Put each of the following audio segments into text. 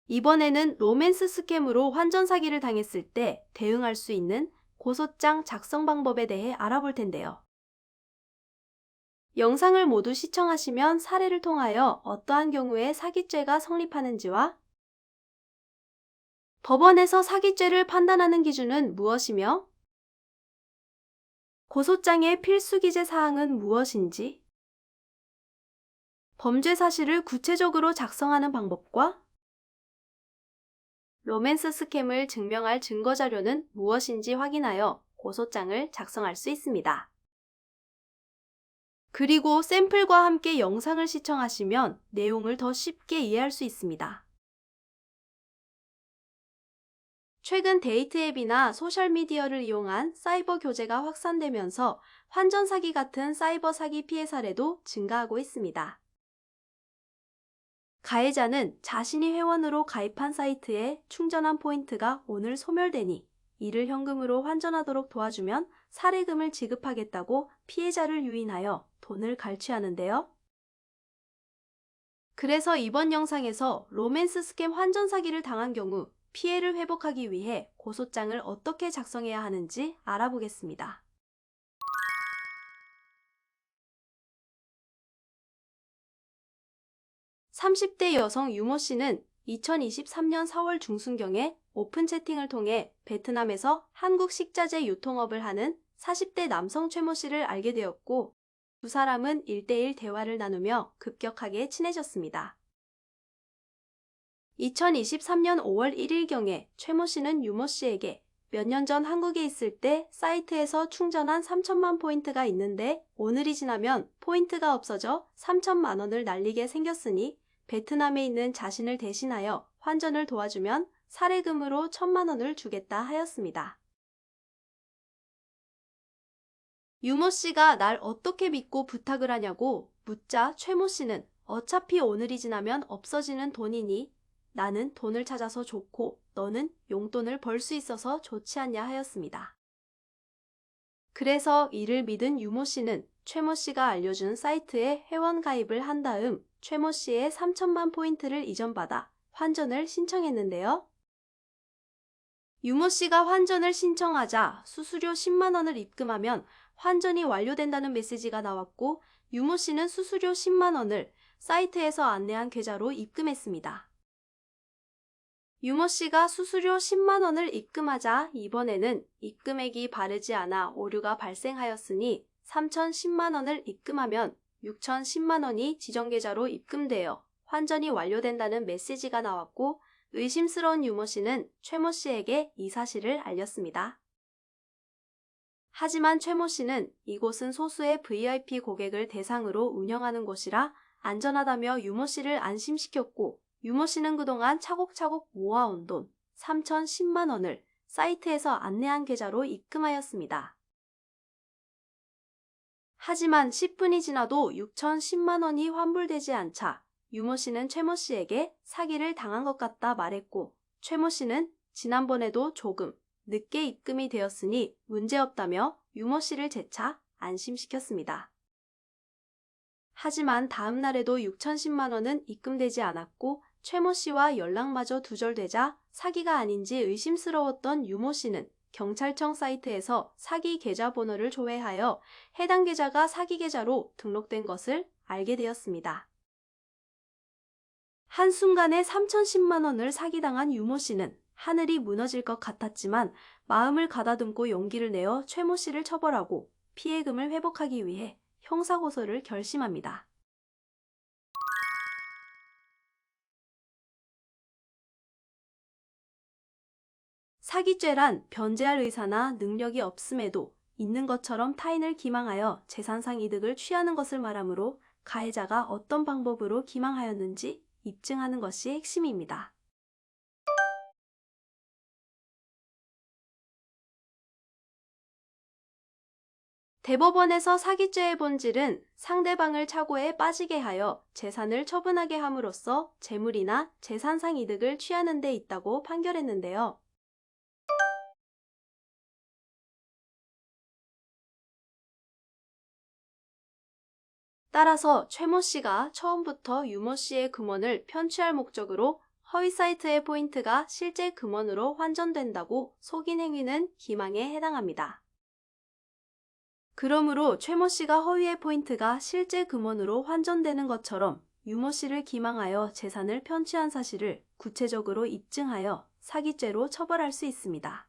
이번에는 로맨스 스캠으로 환전 사기를 당했을 때 대응할 수 있는 고소장 작성 방법에 대해 알아볼 텐데요. 영상을 모두 시청하시면 사례를 통하여 어떠한 경우에 사기죄가 성립하는지와 법원에서 사기죄를 판단하는 기준은 무엇이며 고소장의 필수 기재 사항은 무엇인지, 범죄 사실을 구체적으로 작성하는 방법과 로맨스 스캠을 증명할 증거 자료는 무엇인지 확인하여 고소장을 작성할 수 있습니다. 그리고 샘플과 함께 영상을 시청하시면 내용을 더 쉽게 이해할 수 있습니다. 최근 데이트 앱이나 소셜미디어를 이용한 사이버 교제가 확산되면서 환전 사기 같은 사이버 사기 피해 사례도 증가하고 있습니다. 가해자는 자신이 회원으로 가입한 사이트에 충전한 포인트가 오늘 소멸되니 이를 현금으로 환전하도록 도와주면 사례금을 지급하겠다고 피해자를 유인하여 돈을 갈취하는데요. 그래서 이번 영상에서 로맨스 스캠 환전 사기를 당한 경우 피해를 회복하기 위해 고소장을 어떻게 작성해야 하는지 알아보겠습니다. 30대 여성 유모 씨는 2023년 4월 중순경에 오픈 채팅을 통해 베트남에서 한국 식자재 유통업을 하는 40대 남성 최모 씨를 알게 되었고, 두 사람은 1대1 대화를 나누며 급격하게 친해졌습니다. 2023년 5월 1일경에 최모 씨는 유모 씨에게 몇 년 전 한국에 있을 때 사이트에서 충전한 3천만 포인트가 있는데 오늘이 지나면 포인트가 없어져 3천만 원을 날리게 생겼으니 베트남에 있는 자신을 대신하여 환전을 도와주면 사례금으로 1천만 원을 주겠다 하였습니다. 유모 씨가 날 어떻게 믿고 부탁을 하냐고 묻자 최모 씨는 어차피 오늘이 지나면 없어지는 돈이니 나는 돈을 찾아서 좋고 너는 용돈을 벌 수 있어서 좋지 않냐 하였습니다. 그래서 이를 믿은 유모 씨는 최모 씨가 알려준 사이트에 회원 가입을 한 다음 최모 씨의 3천만 포인트를 이전받아 환전을 신청했는데요. 유모 씨가 환전을 신청하자 수수료 10만 원을 입금하면 환전이 완료된다는 메시지가 나왔고 유모 씨는 수수료 10만 원을 사이트에서 안내한 계좌로 입금했습니다. 유모 씨가 수수료 10만 원을 입금하자 이번에는 입금액이 바르지 않아 오류가 발생하였으니 3,010만 원을 입금하면 6,010만 원이 지정 계좌로 입금되어 환전이 완료된다는 메시지가 나왔고 의심스러운 유모 씨는 최모 씨에게 이 사실을 알렸습니다. 하지만 최모 씨는 이곳은 소수의 VIP 고객을 대상으로 운영하는 곳이라 안전하다며 유모 씨를 안심시켰고 유모 씨는 그동안 차곡차곡 모아온 돈 3,010만 원을 사이트에서 안내한 계좌로 입금하였습니다. 하지만 10분이 지나도 6,010만 원이 환불되지 않자 유모 씨는 최모 씨에게 사기를 당한 것 같다 말했고 최모 씨는 지난번에도 조금 늦게 입금이 되었으니 문제없다며 유모 씨를 재차 안심시켰습니다. 하지만 다음 날에도 6,010만 원은 입금되지 않았고 최모 씨와 연락마저 두절되자 사기가 아닌지 의심스러웠던 유모 씨는 경찰청 사이트에서 사기 계좌 번호를 조회하여 해당 계좌가 사기 계좌로 등록된 것을 알게 되었습니다. 한순간에 3,010만 원을 사기당한 유모 씨는 하늘이 무너질 것 같았지만 마음을 가다듬고 용기를 내어 최모 씨를 처벌하고 피해금을 회복하기 위해 형사고소를 결심합니다. 사기죄란 변제할 의사나 능력이 없음에도 있는 것처럼 타인을 기망하여 재산상 이득을 취하는 것을 말하므로 가해자가 어떤 방법으로 기망하였는지 입증하는 것이 핵심입니다. 대법원에서 사기죄의 본질은 상대방을 착오에 빠지게 하여 재산을 처분하게 함으로써 재물이나 재산상 이득을 취하는 데 있다고 판결했는데요. 따라서 최모 씨가 처음부터 유모 씨의 금원을 편취할 목적으로 허위 사이트의 포인트가 실제 금원으로 환전된다고 속인 행위는 기망에 해당합니다. 그러므로 최모 씨가 허위의 포인트가 실제 금원으로 환전되는 것처럼 유모 씨를 기망하여 재산을 편취한 사실을 구체적으로 입증하여 사기죄로 처벌할 수 있습니다.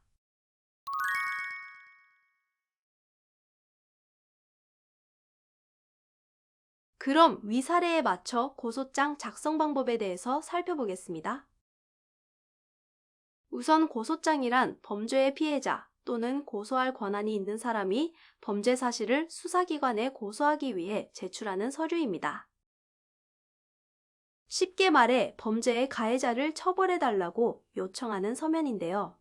그럼 위 사례에 맞춰 고소장 작성 방법에 대해서 살펴보겠습니다. 우선 고소장이란 범죄의 피해자 또는 고소할 권한이 있는 사람이 범죄 사실을 수사기관에 고소하기 위해 제출하는 서류입니다. 쉽게 말해 범죄의 가해자를 처벌해달라고 요청하는 서면인데요.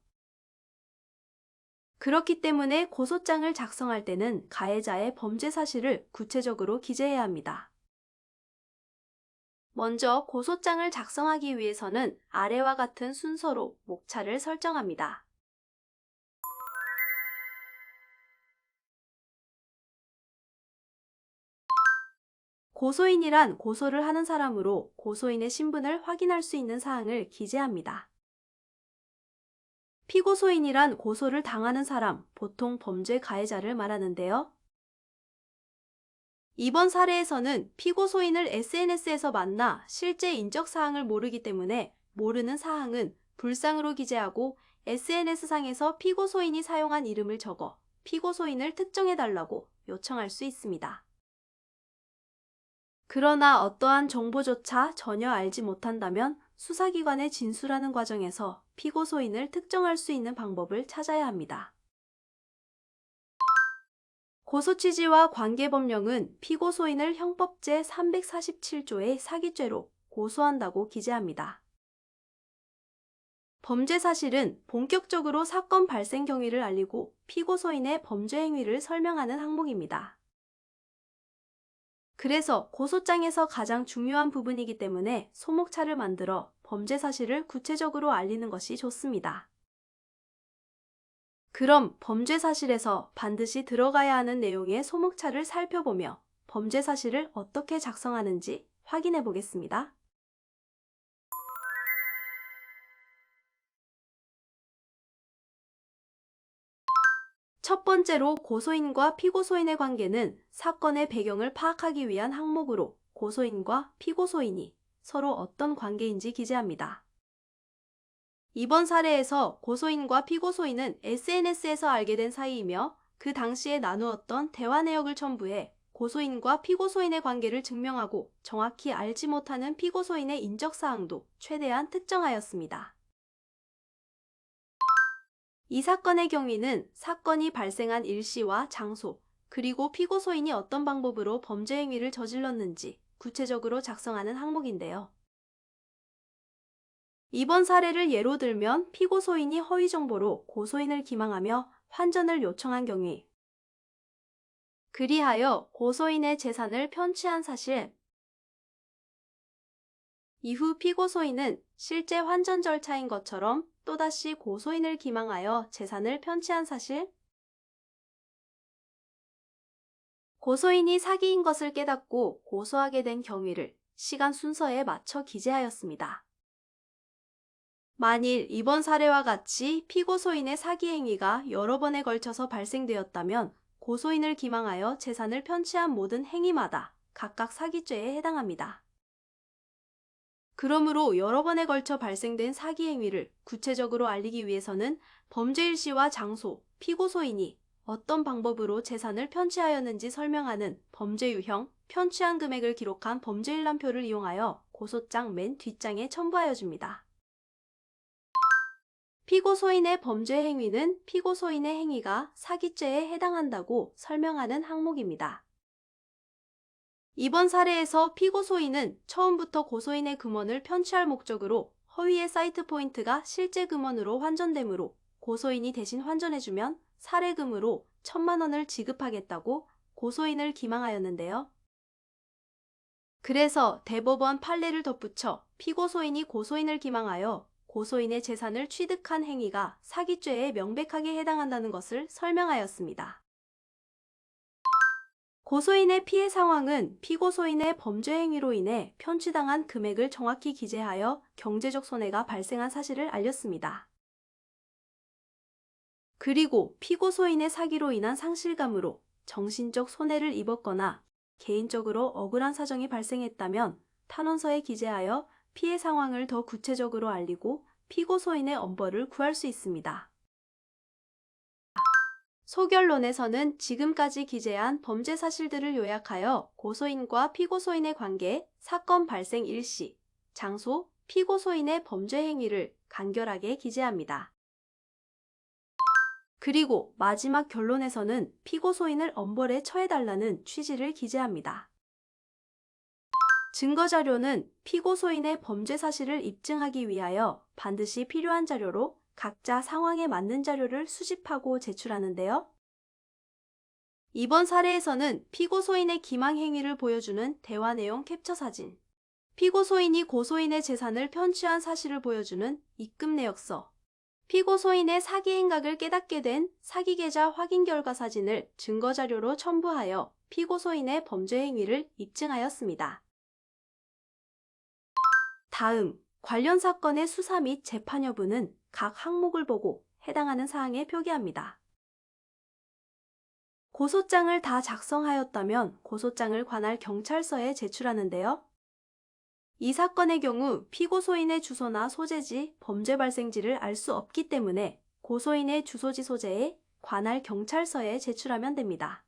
그렇기 때문에 고소장을 작성할 때는 가해자의 범죄 사실을 구체적으로 기재해야 합니다. 먼저 고소장을 작성하기 위해서는 아래와 같은 순서로 목차를 설정합니다. 고소인이란 고소를 하는 사람으로 고소인의 신분을 확인할 수 있는 사항을 기재합니다. 피고소인이란 고소를 당하는 사람, 보통 범죄 가해자를 말하는데요. 이번 사례에서는 피고소인을 SNS에서 만나 실제 인적 사항을 모르기 때문에 모르는 사항은 불상으로 기재하고 SNS상에서 피고소인이 사용한 이름을 적어 피고소인을 특정해달라고 요청할 수 있습니다. 그러나 어떠한 정보조차 전혀 알지 못한다면 수사기관에 진술하는 과정에서 피고소인을 특정할 수 있는 방법을 찾아야 합니다. 고소 취지와 관계법령은 피고소인을 형법제 347조의 사기죄로 고소한다고 기재합니다. 범죄 사실은 본격적으로 사건 발생 경위를 알리고 피고소인의 범죄 행위를 설명하는 항목입니다. 그래서 고소장에서 가장 중요한 부분이기 때문에 소목차를 만들어 범죄 사실을 구체적으로 알리는 것이 좋습니다. 그럼 범죄 사실에서 반드시 들어가야 하는 내용의 소목차를 살펴보며 범죄 사실을 어떻게 작성하는지 확인해 보겠습니다. 첫 번째로 고소인과 피고소인의 관계는 사건의 배경을 파악하기 위한 항목으로 고소인과 피고소인이 서로 어떤 관계인지 기재합니다. 이번 사례에서 고소인과 피고소인은 SNS에서 알게 된 사이이며 그 당시에 나누었던 대화 내역을 첨부해 고소인과 피고소인의 관계를 증명하고 정확히 알지 못하는 피고소인의 인적사항도 최대한 특정하였습니다. 이 사건의 경위는 사건이 발생한 일시와 장소, 그리고 피고소인이 어떤 방법으로 범죄 행위를 저질렀는지 구체적으로 작성하는 항목인데요. 이번 사례를 예로 들면 피고소인이 허위 정보로 고소인을 기망하며 환전을 요청한 경위, 그리하여 고소인의 재산을 편취한 사실, 이후 피고소인은 실제 환전 절차인 것처럼 또다시 고소인을 기망하여 재산을 편취한 사실, 고소인이 사기인 것을 깨닫고 고소하게 된 경위를 시간 순서에 맞춰 기재하였습니다. 만일 이번 사례와 같이 피고소인의 사기 행위가 여러 번에 걸쳐서 발생되었다면 고소인을 기망하여 재산을 편취한 모든 행위마다 각각 사기죄에 해당합니다. 그러므로 여러 번에 걸쳐 발생된 사기 행위를 구체적으로 알리기 위해서는 범죄 일시와 장소, 피고소인이 어떤 방법으로 재산을 편취하였는지 설명하는 범죄 유형, 편취한 금액을 기록한 범죄 일람표를 이용하여 고소장 맨 뒷장에 첨부하여 줍니다. 피고소인의 범죄 행위는 피고소인의 행위가 사기죄에 해당한다고 설명하는 항목입니다. 이번 사례에서 피고소인은 처음부터 고소인의 금원을 편취할 목적으로 허위의 사이트 포인트가 실제 금원으로 환전되므로 고소인이 대신 환전해주면 사례금으로 1,000만 원을 지급하겠다고 고소인을 기망하였는데요. 그래서 대법원 판례를 덧붙여 피고소인이 고소인을 기망하여 고소인의 재산을 취득한 행위가 사기죄에 명백하게 해당한다는 것을 설명하였습니다. 고소인의 피해 상황은 피고소인의 범죄 행위로 인해 편취당한 금액을 정확히 기재하여 경제적 손해가 발생한 사실을 알렸습니다. 그리고 피고소인의 사기로 인한 상실감으로 정신적 손해를 입었거나 개인적으로 억울한 사정이 발생했다면 탄원서에 기재하여 피해 상황을 더 구체적으로 알리고 피고소인의 엄벌을 구할 수 있습니다. 소결론에서는 지금까지 기재한 범죄 사실들을 요약하여 고소인과 피고소인의 관계, 사건 발생 일시, 장소, 피고소인의 범죄 행위를 간결하게 기재합니다. 그리고 마지막 결론에서는 피고소인을 엄벌에 처해달라는 취지를 기재합니다. 증거자료는 피고소인의 범죄 사실을 입증하기 위하여 반드시 필요한 자료로 각자 상황에 맞는 자료를 수집하고 제출하는데요. 이번 사례에서는 피고소인의 기망 행위를 보여주는 대화 내용 캡처 사진, 피고소인이 고소인의 재산을 편취한 사실을 보여주는 입금 내역서, 피고소인의 사기 행각을 깨닫게 된 사기 계좌 확인 결과 사진을 증거자료로 첨부하여 피고소인의 범죄 행위를 입증하였습니다. 다음, 관련 사건의 수사 및 재판 여부는 각 항목을 보고 해당하는 사항에 표기합니다. 고소장을 다 작성하였다면 고소장을 관할 경찰서에 제출하는데요. 이 사건의 경우 피고소인의 주소나 소재지, 범죄 발생지를 알 수 없기 때문에 고소인의 주소지 소재에 관할 경찰서에 제출하면 됩니다.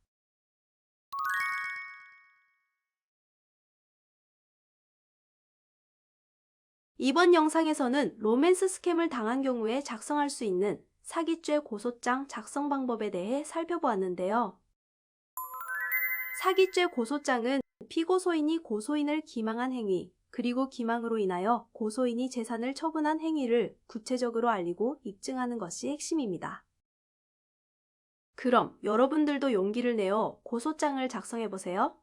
이번 영상에서는 로맨스 스캠을 당한 경우에 작성할 수 있는 사기죄 고소장 작성 방법에 대해 살펴보았는데요. 사기죄 고소장은 피고소인이 고소인을 기망한 행위, 그리고 기망으로 인하여 고소인이 재산을 처분한 행위를 구체적으로 알리고 입증하는 것이 핵심입니다. 그럼 여러분들도 용기를 내어 고소장을 작성해 보세요.